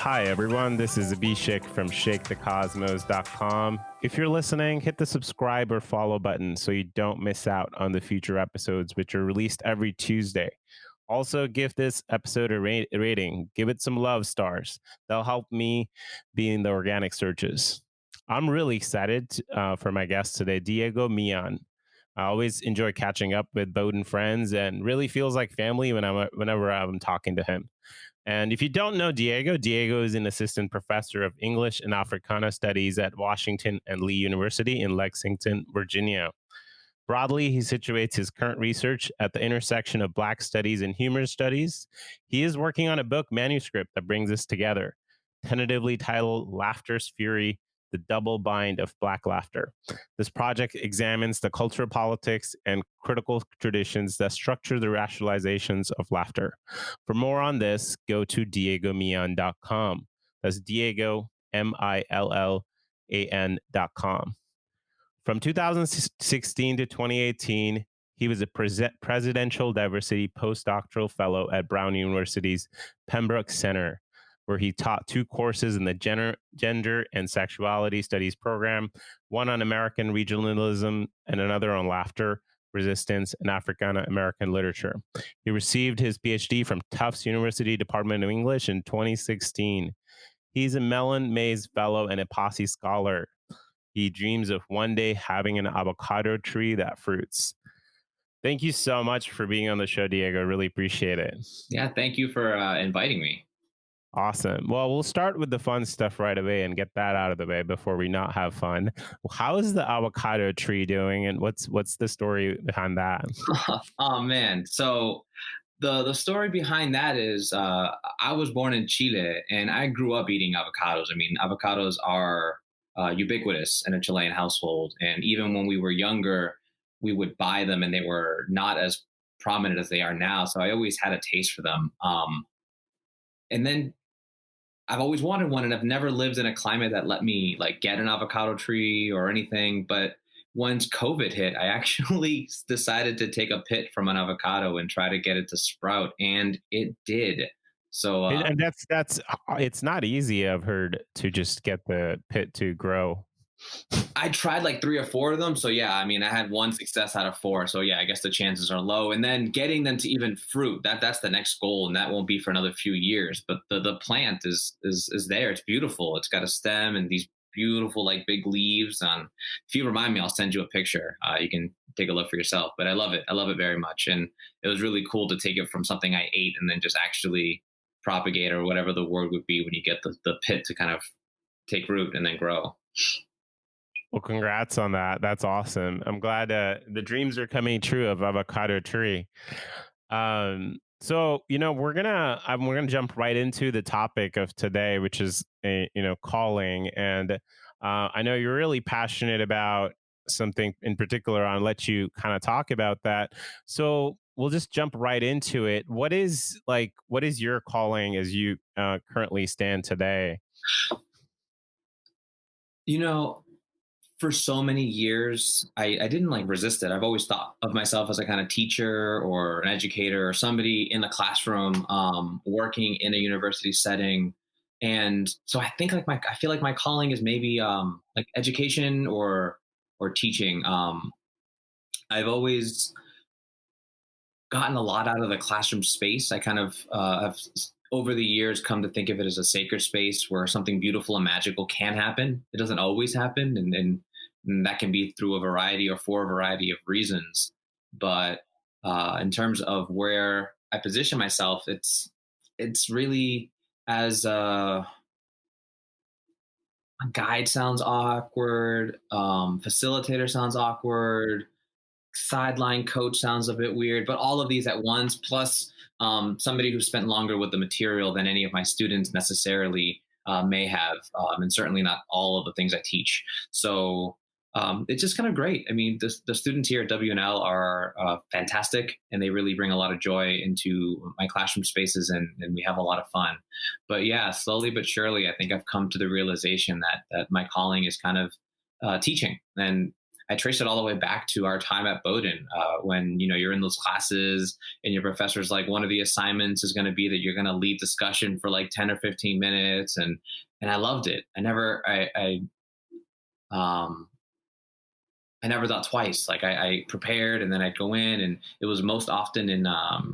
Hi, everyone. This is Abhishek from ShakeTheCosmos.com. If you're listening, hit the subscribe or follow button so you don't miss out on the future episodes, which are released every Tuesday. Also, give this episode a rating. Give it some love stars. They'll help me be in the organic searches. I'm really excited for my guest today, Diego Millan. I always enjoy catching up with Bowdoin friends and really feels like family whenever I'm talking to him. And if you don't know Diego, Diego is an assistant professor of English and Africana studies at Washington and Lee University in Lexington, Virginia. Broadly, he situates his current research at the intersection of Black studies and humor studies. He is working on a book manuscript that brings us together, tentatively titled Laughter's Fury, the Double Bind of Black Laughter. This project examines the cultural politics and critical traditions that structure the racializations of laughter. For more on this, go to diegomillan.com. That's Diego, Millan.com. From 2016 to 2018, he was a presidential diversity postdoctoral fellow at Brown University's Pembroke Center, where he taught 2 courses in the gender and sexuality studies program, one on American regionalism and another on laughter, resistance, and African American literature. He received his PhD from Tufts University Department of English in 2016. He's a Mellon Mays Fellow and a Posse Scholar. He dreams of one day having an avocado tree that fruits. Thank you so much for being on the show, Diego. Really appreciate it. Yeah, thank you for inviting me. Awesome. Well, we'll start with the fun stuff right away and get that out of the way before we not have fun. How is the avocado tree doing, and what's the story behind that? Oh man, so the story behind that is I was born in Chile and I grew up eating avocados. I mean, avocados are ubiquitous in a Chilean household, and even when we were younger, we would buy them, and they were not as prominent as they are now. So I always had a taste for them. And then I've always wanted one, and I've never lived in a climate that let me like get an avocado tree or anything. But once COVID hit, I actually decided to take a pit from an avocado and try to get it to sprout, and it did. So And that's it's not easy, I've heard, to just get the pit to grow. I tried like 3 or 4 of them. So yeah, I mean, I had one success out of 4. So yeah, I guess the chances are low. And then getting them to even fruit, that's the next goal, and that won't be for another few years. But the plant is there. It's beautiful. It's got a stem and these beautiful like big leaves. If you remind me, I'll send you a picture. You can take a look for yourself. But I love it. I love it very much. And it was really cool to take it from something I ate and then just actually propagate, or whatever the word would be when you get the pit to kind of take root and then grow. Well, congrats on that. That's awesome. I'm glad the dreams are coming true of avocado tree. So we're gonna jump right into the topic of today, which is calling, and I know you're really passionate about something in particular. I'll let you kind of talk about that. So we'll just jump right into it. What is your calling as you currently stand today? You know, for so many years, I didn't like resist it. I've always thought of myself as a kind of teacher or an educator or somebody in the classroom, working in a university setting. And so I think I feel like my calling is maybe like education or teaching. I've always gotten a lot out of the classroom space. I kind of have over the years come to think of it as a sacred space where something beautiful and magical can happen. It doesn't always happen, and that can be through a variety or for a variety of reasons. But in terms of where I position myself, it's really as a guide sounds awkward, facilitator sounds awkward, sideline coach sounds a bit weird, but all of these at once, plus somebody who spent longer with the material than any of my students necessarily may have, and certainly not all of the things I teach. So it's just kind of great. I mean, the students here at WNL are fantastic, and they really bring a lot of joy into my classroom spaces, and we have a lot of fun. But yeah, slowly but surely, I think I've come to the realization that my calling is kind of teaching. And I trace it all the way back to our time at Bowdoin, when you're in those classes and your professor's like, one of the assignments is going to be that you're going to lead discussion for like 10 or 15 minutes, and I loved it. Um, I never thought twice. Like I prepared and then I'd go in, and it was most often in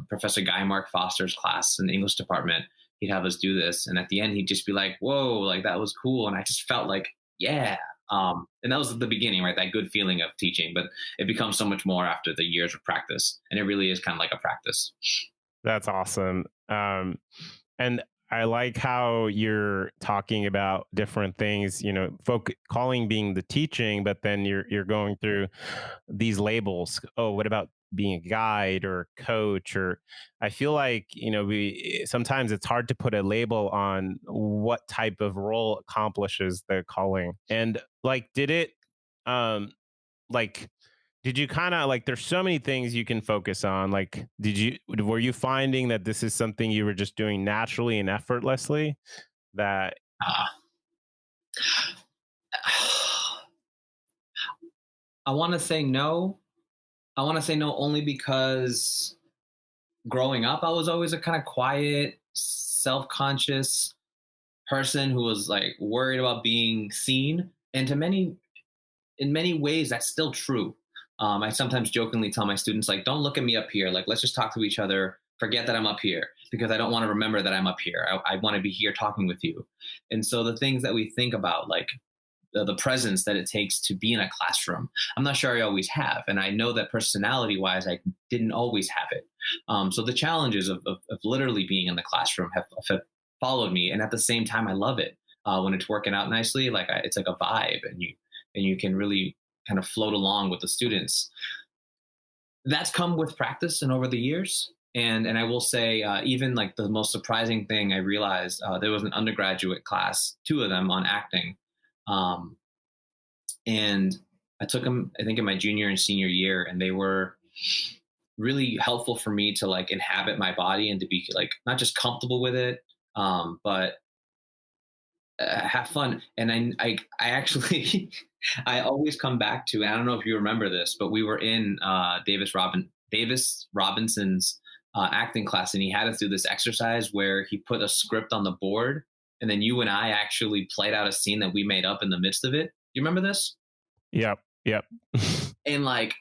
Professor Guy Mark Foster's class in the English department. He'd have us do this, and at the end, he'd just be like, "Whoa, like that was cool," and I just felt like, yeah. And that was the beginning, right? That good feeling of teaching, but it becomes so much more after the years of practice, and it really is kind of like a practice. That's awesome. And I like how you're talking about different things, calling being the teaching, but then you're going through these labels. Oh, what about being a guide or coach? Or I feel like, we sometimes it's hard to put a label on what type of role accomplishes the calling. And like, um, like did you kind of like there's so many things you can focus on, like were you finding that this is something you were just doing naturally and effortlessly that Uh, I want to say no. I want to say no only because growing up, I was always a kind of quiet, self conscious person who was like worried about being seen. And in many ways, that's still true. I sometimes jokingly tell my students, like, don't look at me up here. Like, let's just talk to each other. Forget that I'm up here because I don't want to remember that I'm up here. I want to be here talking with you. And so the things that we think about, like the presence that it takes to be in a classroom, I'm not sure I always have. And I know that personality wise, I didn't always have it. So the challenges of literally being in the classroom have followed me. And at the same time, I love it when it's working out nicely. Like it's like a vibe, and you can really kind of float along with the students. That's come with practice and over the years. And I will say, even like the most surprising thing I realized, there was an undergraduate class, two of them on acting, um, and I took them, I think, in my junior and senior year, and they were really helpful for me to like inhabit my body and to be like not just comfortable with it, but have fun. And I actually, I always come back to, and I don't know if you remember this, but we were in Davis Robinson's acting class, and he had us do this exercise where he put a script on the board, and then you and I actually played out a scene that we made up in the midst of it. You remember this? yep, yep. And like,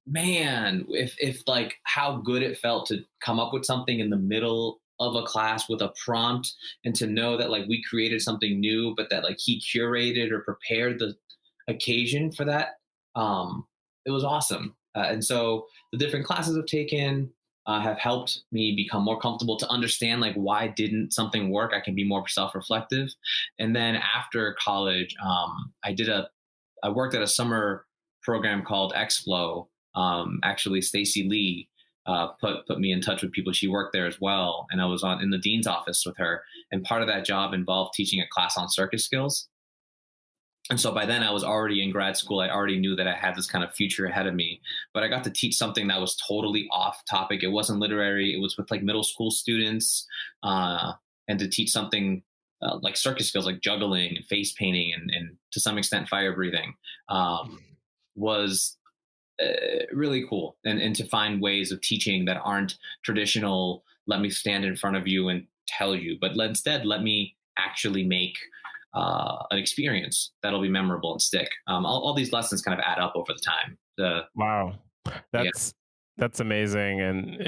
man, if like how good it felt to come up with something in the middle of a class with a prompt, and to know that like we created something new, but that like he curated or prepared the occasion for that. It was awesome. And so the different classes I've taken have helped me become more comfortable to understand like why didn't something work. I can be more self-reflective. And then after college, I worked at a summer program called Xflow. Actually, Stacy Lee put me in touch with people. She worked there as well, and I was on in the dean's office with her. And part of that job involved teaching a class on circus skills. And so by then I was already in grad school. I already knew that I had this kind of future ahead of me, but I got to teach something that was totally off topic. It wasn't literary. It was with like middle school students, uh, and to teach something like circus skills, like juggling and face painting, and to some extent fire breathing, was really cool. And to find ways of teaching that aren't traditional, let me stand in front of you and tell you, but instead let me actually make an experience that'll be memorable and stick. All these lessons kind of add up over the time. Wow. Yeah, That's that's amazing. And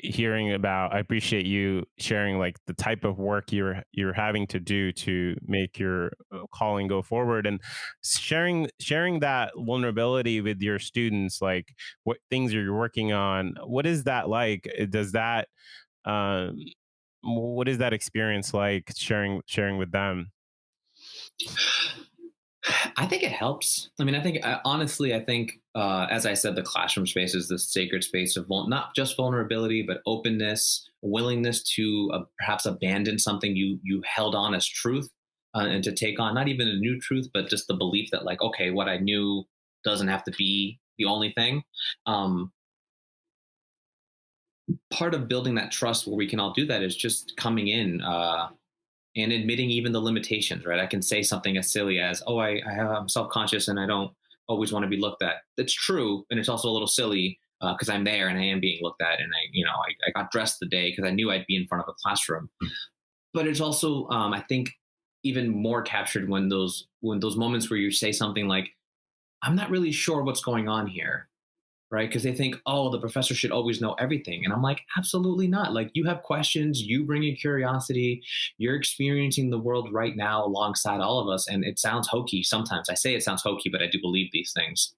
hearing about, I appreciate you sharing like the type of work you're having to do to make your calling go forward, and sharing that vulnerability with your students, like what things you're working on. What is that like? Does that um what is that experience like, sharing with them? I think it helps. I mean, I think honestly, I think as I said, the classroom space is the sacred space of not just vulnerability, but openness, willingness to perhaps abandon something you held on as truth, and to take on not even a new truth, but just the belief that like, okay, what I knew doesn't have to be the only thing. Um, Part of building that trust where we can all do that is just coming in. And admitting even the limitations, right? I can say something as silly as, "Oh, I'm self-conscious and I don't always want to be looked at. That's true, and it's also a little silly because I'm there and I am being looked at, and I got dressed the day because I knew I'd be in front of a classroom. But it's also, I think, even more captured when those moments where you say something like, "I'm not really sure what's going on here." Right? Because they think, oh, the professor should always know everything. And I'm like, absolutely not. Like, you have questions, you bring in curiosity, you're experiencing the world right now alongside all of us. And it sounds hokey sometimes. I say it sounds hokey, but I do believe these things.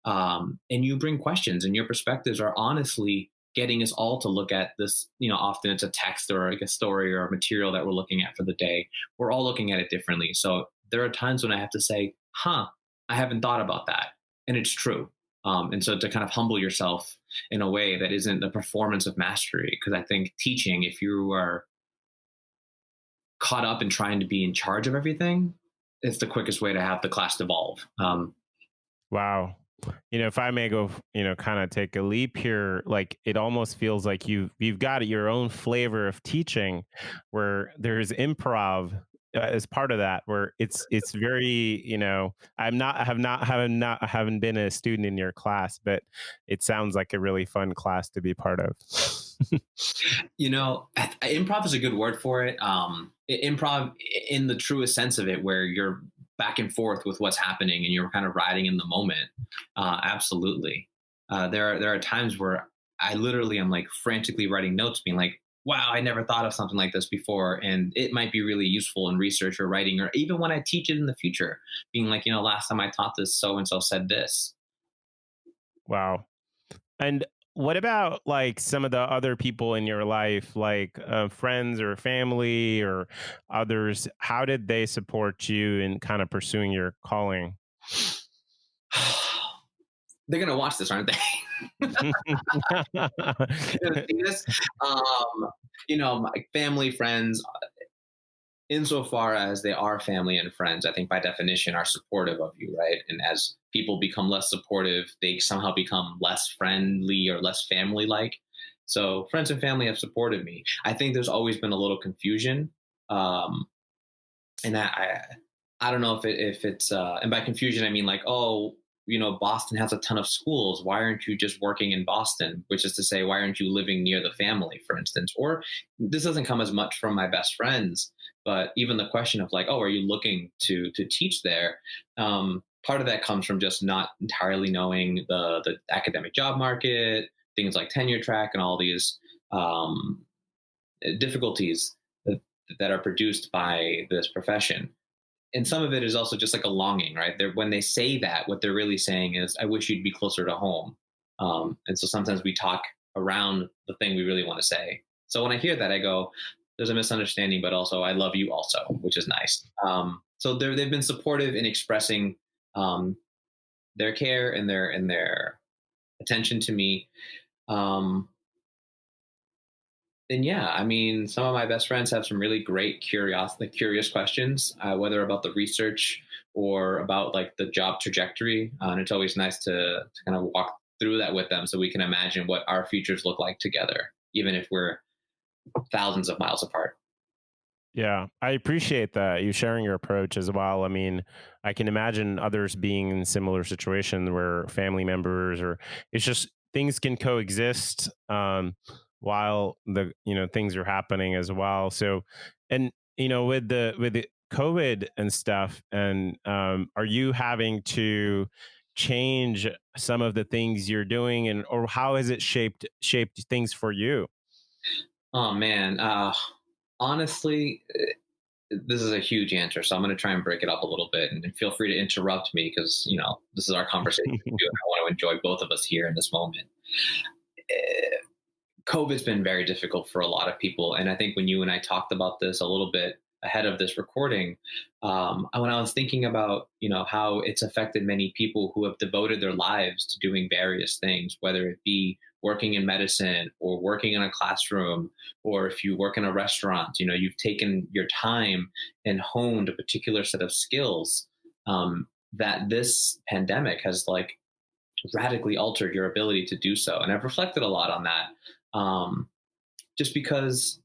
And you bring questions, and your perspectives are honestly getting us all to look at this. Often it's a text or like a story or a material that we're looking at for the day. We're all looking at it differently. So there are times when I have to say, huh, I haven't thought about that. And it's true. And so to kind of humble yourself in a way that isn't a performance of mastery, because I think teaching, if you are caught up in trying to be in charge of everything, it's the quickest way to have the class devolve. Wow. If I may go, kind of take a leap here, like it almost feels like you've got your own flavor of teaching, where there's improv as part of that, where it's very, I haven't been a student in your class, but it sounds like a really fun class to be part of. Improv is a good word for it. Improv in the truest sense of it, where you're back and forth with what's happening and you're kind of riding in the moment. Absolutely. There are times where I literally am like frantically writing notes, being like, wow, I never thought of something like this before. And it might be really useful in research or writing, or even when I teach it in the future, being like, last time I taught this, so and so said this. Wow. And what about like some of the other people in your life, like friends or family or others? How did they support you in kind of pursuing your calling? They're going to watch this, aren't they? They're going to see this. My family, friends, insofar as they are family and friends, I think by definition are supportive of you, right? And as people become less supportive, they somehow become less friendly or less family like. So friends and family have supported me. I think there's always been a little confusion. Um, and I don't know if it's and by confusion I mean like, oh, Boston has a ton of schools, why aren't you just working in Boston, which is to say, why aren't you living near the family, for instance? Or this doesn't come as much from my best friends, but even the question of like, oh, are you looking to teach there? Part of that comes from just not entirely knowing the academic job market, things like tenure track and all these um, difficulties that are produced by this profession. And some of it is also just like a longing, right? When they say that, what they're really saying is, I wish you'd be closer to home. And so sometimes we talk around the thing we really want to say. So when I hear that, I go, there's a misunderstanding, but also I love you also, which is nice. So they've been supportive in expressing um, their care and their attention to me. Um, and yeah, I mean, some of my best friends have some really great curious questions, whether about the research or about like the job trajectory. And it's always nice to kind of walk through that with them so we can imagine what our futures look like together, even if we're thousands of miles apart. Yeah, I appreciate that you sharing your approach as well. I mean, I can imagine others being in similar situations where family members or it's just things can coexist while the things are happening as well. So, and with the COVID and stuff, and are you having to change some of the things you're doing, and or how has it shaped things for you? Oh man, honestly, this is a huge answer, so I'm going to try and break it up a little bit, and feel free to interrupt me because this is our conversation too, and I want to enjoy both of us here in this moment. Eh, COVID's been very difficult for a lot of people. And I think when you and I talked about this a little bit ahead of this recording, when I was thinking about, how it's affected many people who have devoted their lives to doing various things, whether it be working in medicine or working in a classroom, or if you work in a restaurant, you've taken your time and honed a particular set of skills, that this pandemic has like radically altered your ability to do so. And I've reflected a lot on that. Um, just because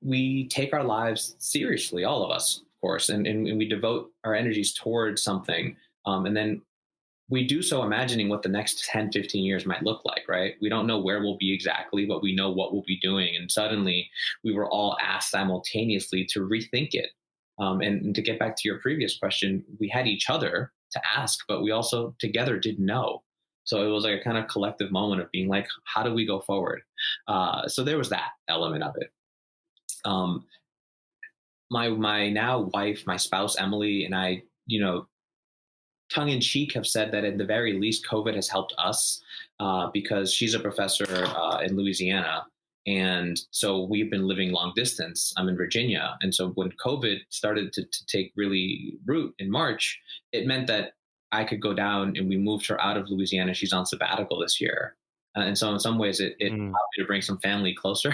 we take our lives seriously, all of us, of course, and we devote our energies towards something, and then we do so imagining what the next 10, 15 years might look like, right? We don't know where we'll be exactly, but we know what we'll be doing. And suddenly we were all asked simultaneously to rethink it. And to get back to your previous question, we had each other to ask, but we also together didn't know. So it was like a kind of collective moment of being like, how do we go forward? So there was that element of it. Um, my now wife, my spouse Emily, and I, tongue in cheek, have said that at the very least, COVID has helped us because she's a professor in Louisiana. And so we've been living long distance. I'm in Virginia. And so when COVID started to take really root in March, it meant that I could go down, and we moved her out of Louisiana. She's on sabbatical this year. And so in some ways, it Mm. allowed me to bring some family closer,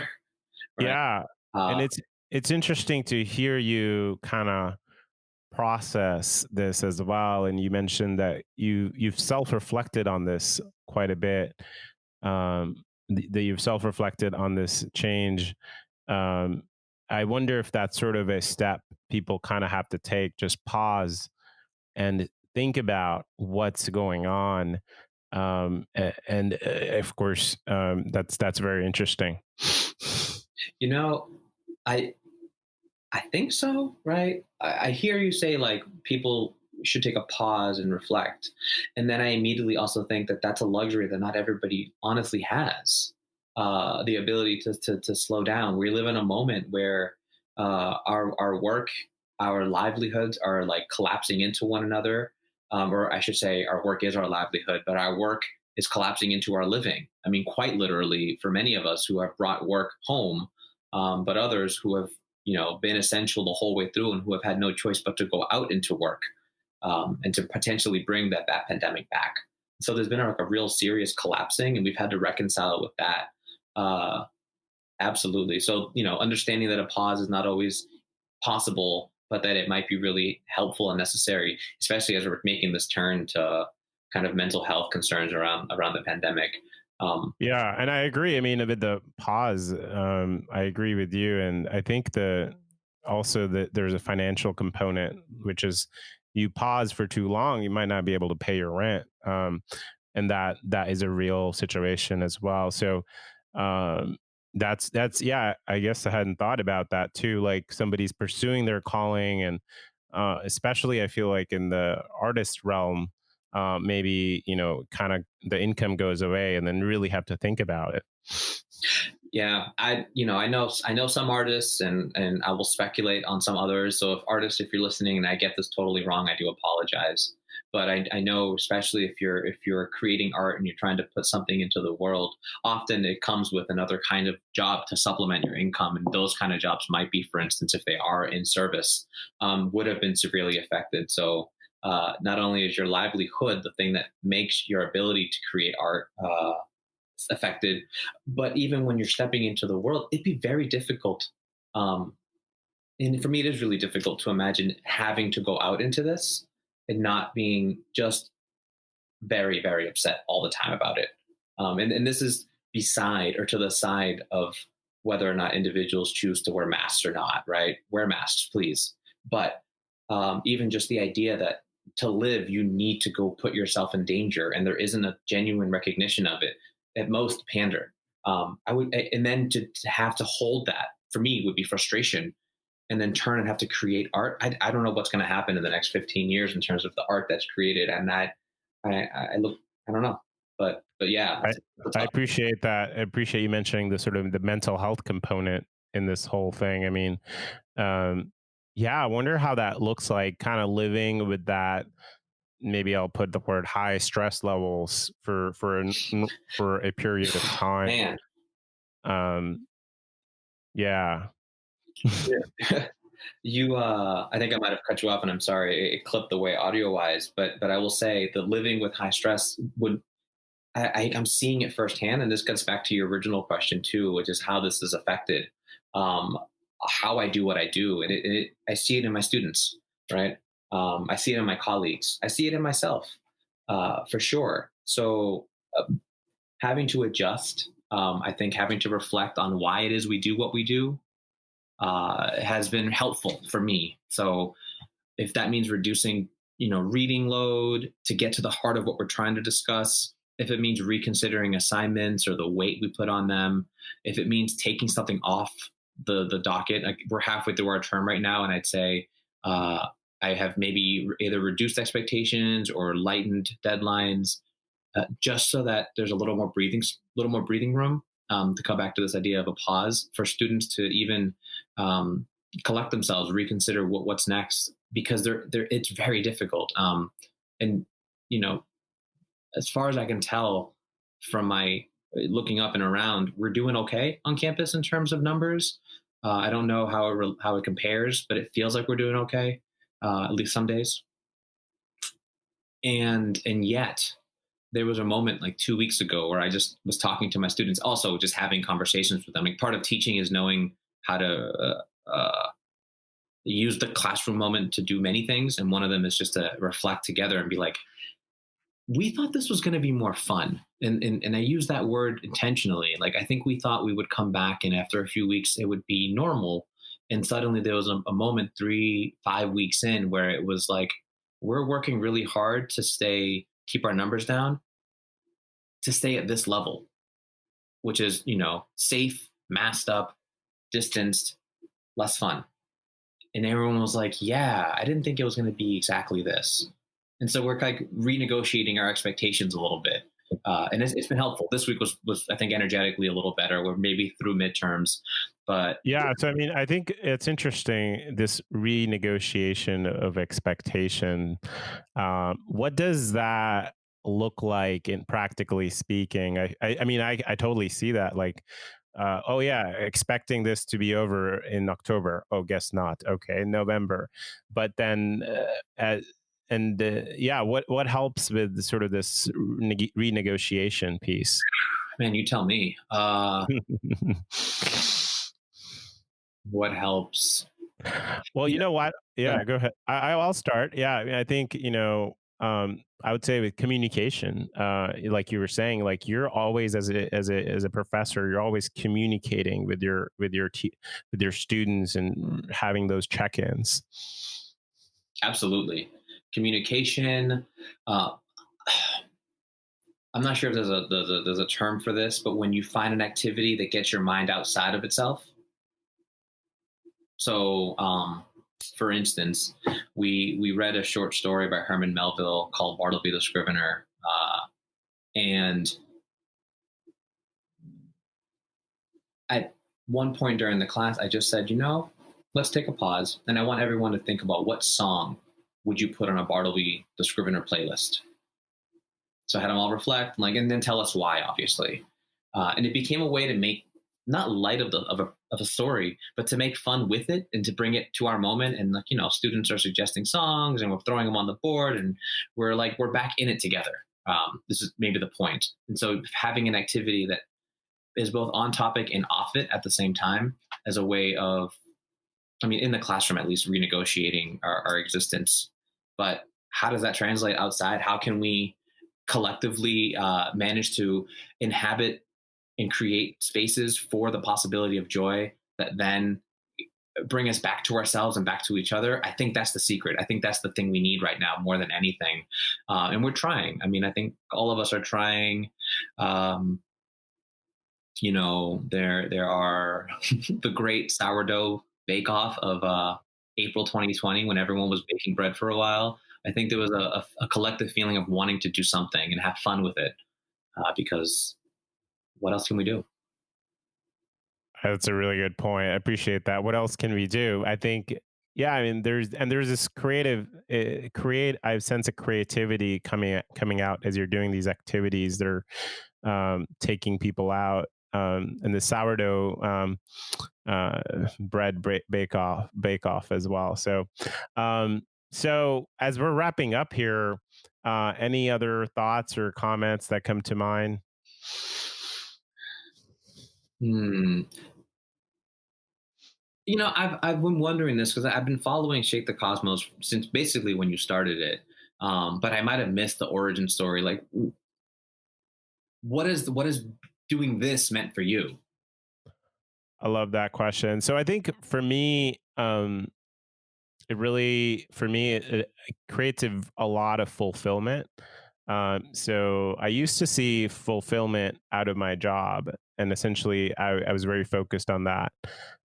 right? Yeah. And Uh, it's interesting to hear you kind of process this as well. And you mentioned that you've self-reflected on this quite a bit. That you've self-reflected on this change. um, I wonder if that's sort of a step people kind of have to take, just pause and think about what's going on. And of course, that's very interesting. you know, I I think so, right? I hear you say like people should take a pause and reflect. And then I immediately also think that that's a luxury that not everybody honestly has, the ability to slow down. We live in a moment where our work, our livelihoods are like collapsing into one another. Or I should say, our work is our livelihood, but our work is collapsing into our living. I mean, quite literally, for many of us who have brought work home, but others who have been essential the whole way through and who have had no choice but to go out into work, and to potentially bring that pandemic back. So there's been like a real serious collapsing, and we've had to reconcile with that. Uh, Absolutely. So understanding that a pause is not always possible, but that it might be really helpful and necessary, especially as we're making this turn to kind of mental health concerns around the pandemic. Um, Yeah, and I agree. I mean, with the pause, I agree with you, and I think also that there's a financial component, which is you pause for too long, you might not be able to pay your rent, and that is a real situation as well. So, um, that's yeah. I guess I hadn't thought about that too. Like somebody's pursuing their calling, and especially I feel like in the artist realm, maybe kind of the income goes away and then really have to think about it. Yeah, I know some artists, and I will speculate on some others. So if you're listening and I get this totally wrong, I do apologize. But I know, especially if you're creating art and you're trying to put something into the world, often it comes with another kind of job to supplement your income, and those kind of jobs might be, for instance, if they are in service, would have been severely affected. So not only is your livelihood the thing that makes your ability to create art affected. But even when you're stepping into the world, it'd be very difficult. Um, and for me, it is really difficult to imagine having to go out into this and not being just very, very upset all the time about it. And this is beside or to the side of whether or not individuals choose to wear masks or not, right? Wear masks, please. But even just the idea that to live, you need to go put yourself in danger, and there isn't a genuine recognition of it. At most, pander. And then to have to hold that for me would be frustration, and then turn and have to create art. I don't know what's going to happen in the next 15 years in terms of the art that's created, and that I look, I don't know, but yeah, I, it's I tough. appreciate that. I appreciate you mentioning the sort of the mental health component in this whole thing. I mean, um, yeah, I wonder how that looks like kind of living with that. Maybe I'll put the word high stress levels for a period of time. Man, Um, yeah. yeah. I think I might have cut you off, and I'm sorry it clipped away audio wise, but I will say that living with high stress would, I'm seeing it firsthand, and this gets back to your original question too, which is how this is affected, um, how I do what I do, and I see it in my students, right? I see it in my colleagues. I see it in myself, for sure. So having to adjust, I think having to reflect on why it is we do what we do, has been helpful for me. So if that means reducing, reading load to get to the heart of what we're trying to discuss, if it means reconsidering assignments or the weight we put on them, if it means taking something off the docket, like we're halfway through our term right now, and I'd say uh, I have maybe either reduced expectations or lightened deadlines, just so that there's little more breathing room, to come back to this idea of a pause for students to even um, collect themselves, reconsider what's next, because it's very difficult. And you know, as far as I can tell from my looking up and around, we're doing okay on campus in terms of numbers. I don't know how it compares, but it feels like we're doing okay, at least some days. And yet there was a moment like 2 weeks ago where I just was talking to my students, also just having conversations with them. Like part of teaching is knowing how to use the classroom moment to do many things, and one of them is just to reflect together and be like, we thought this was going to be more fun. And I use that word intentionally. Like, I think we thought we would come back and after a few weeks it would be normal. And suddenly there was a moment 3, 5 weeks in where it was like, we're working really hard to keep our numbers down, to stay at this level, which is, safe, masked up, distanced, less fun. And everyone was like, yeah, I didn't think it was going to be exactly this. And so we're like renegotiating our expectations a little bit. And it's been helpful. This week was, I think, energetically a little better. We're maybe through midterms, but Yeah, so I mean, I think it's interesting, this renegotiation of expectation. What does that look like in practically speaking? I mean, I totally see that. Like, oh yeah, expecting this to be over in October. Oh, guess not. Okay, November. But then, yeah, what helps with sort of this renegotiation piece? man, you tell me. What helps? Well, You you know, know what? go Yeah, ahead. go ahead. I'll start. Yeah, I mean, I think, I would say with communication, like you were saying, like you're always, as a professor, you're always communicating with with your students and having those check-ins. Absolutely. Communication. Uh, I'm not sure if there's a term for this, but when you find an activity that gets your mind outside of itself. So, for instance, we read a short story by Herman Melville called Bartleby the Scrivener, and at one point during the class, I just said, let's take a pause, and I want everyone to think about what song would you put on a Bartleby the Scrivener playlist. So I had them all reflect, and then tell us why, obviously. And it became a way to make not light of a story, but to make fun with it and to bring it to our moment. And students are suggesting songs, and we're throwing them on the board, and we're back in it together. This is maybe the point. And so having an activity that is both on topic and off it at the same time, as a way of, I mean, in the classroom at least, renegotiating our existence. But how does that translate outside? How can we collectively manage to inhabit and create spaces for the possibility of joy that then bring us back to ourselves and back to each other? I think that's the secret. I think that's the thing we need right now more than anything. And we're trying. I mean, I think all of us are trying. Um, there are the great sourdough bake off of April 2020, when everyone was baking bread for a while. I think there was a collective feeling of wanting to do something and have fun with it, because what else can we do? That's a really good point. I appreciate that. What else can we do? I think, yeah, I mean, there's this I sense a creativity coming out as you're doing these activities. They're taking people out, and the sourdough uh, bread bake off as well. So as we're wrapping up here, any other thoughts or comments that come to mind? Hmm. I've been wondering this because I've been following Shake the Cosmos since basically when you started it. But I might have missed the origin story. Like, what is doing this meant for you? I love that question. So I think for me, it creates a lot of fulfillment. So I used to see fulfillment out of my job, and essentially I was very focused on that.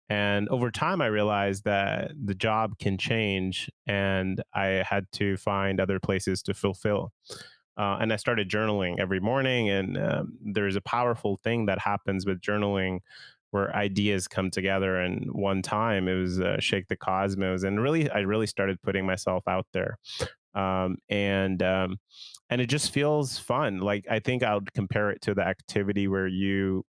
And over time, I realized that the job can change, and I had to find other places to fulfill. And I started journaling every morning, and there's a powerful thing that happens with journaling where ideas come together. And one time it was Shake the Cosmos, and I really started putting myself out there, um, and um, and it just feels fun. Like I think I would compare it to the activity where you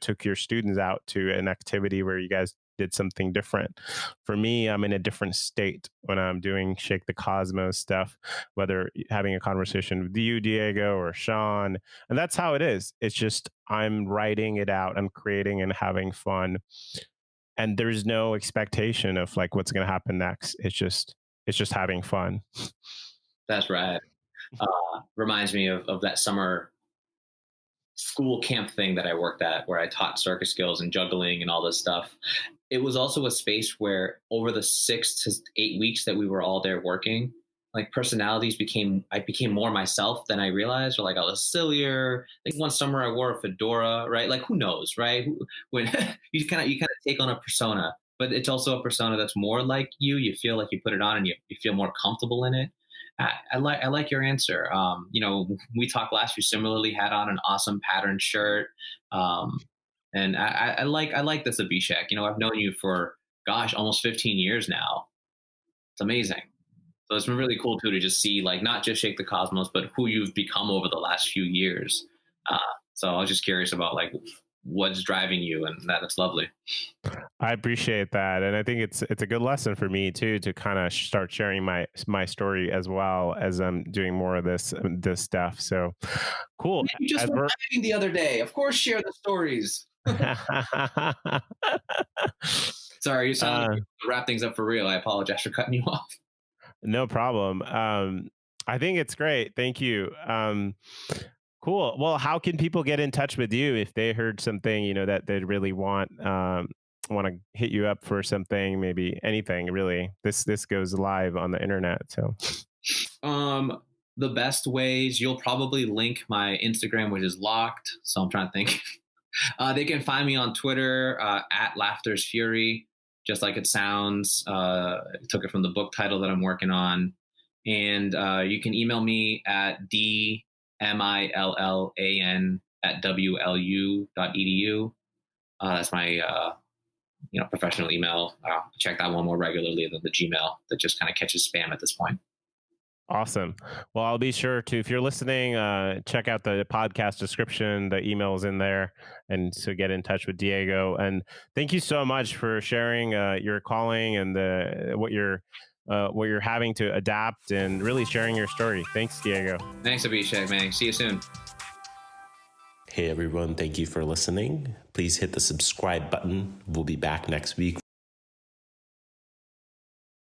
took your students out to an activity where you guys did something different. For me, I'm in a different state when I'm doing Shake the Cosmos stuff, whether having a conversation with you, Diego, or Sean. And that's how it is. It's just I'm writing it out, I'm creating and having fun. And there's no expectation of like what's going to happen next. It's just having fun. That's right. Reminds me of that summer school camp thing that I worked at where I taught circus skills and juggling and all this stuff. It was also a space where over the 6 to 8 weeks that we were all there working, like I became more myself than I realized, or like I was sillier. I think one summer I wore a fedora, right? Like who knows, right? When you kind of take on a persona, but it's also a persona that's more like you. You feel like you put it on and you feel more comfortable in it. I like your answer. We talked last. You similarly had on an awesome patterned shirt, um, and I like this Abhishek. I've known you for gosh, almost 15 years now. It's amazing. So it's been really cool too to just see like not just Shake the Cosmos, but who you've become over the last few years. Uh, so I was just curious about like what's driving you, and that's lovely. I appreciate that, and I think it's a good lesson for me too to kind of start sharing my story as well as I'm doing more of this stuff. So cool. You just As went we're diving the other day. Of course, share the stories. Sorry, you sound like uh, you wrap things up for real. I apologize for cutting you off. no problem. I think it's great. Thank you. Cool. Well, how can people get in touch with you if they heard something that they really want to hit you up for something, maybe anything really? This goes live on the internet, so. Um, the best ways you'll probably link my Instagram, which is locked. So I'm trying to think. They can find me on Twitter at Laughter's Fury, just like it sounds. Took it from the book title that I'm working on, and you can email me at dmillan@wlu.edu. That's my professional email. I check that one more regularly than the Gmail that just kind of catches spam at this point. Awesome. Well, I'll be sure to, if you're listening, check out the podcast description. The email's in there, and so get in touch with Diego. And thank you so much for sharing your calling and what you're having to adapt, and really sharing your story. Thanks, Diego. Thanks, Abhishek, man. See you soon. Hey everyone, thank you for listening. Please hit the subscribe button. We'll be back next week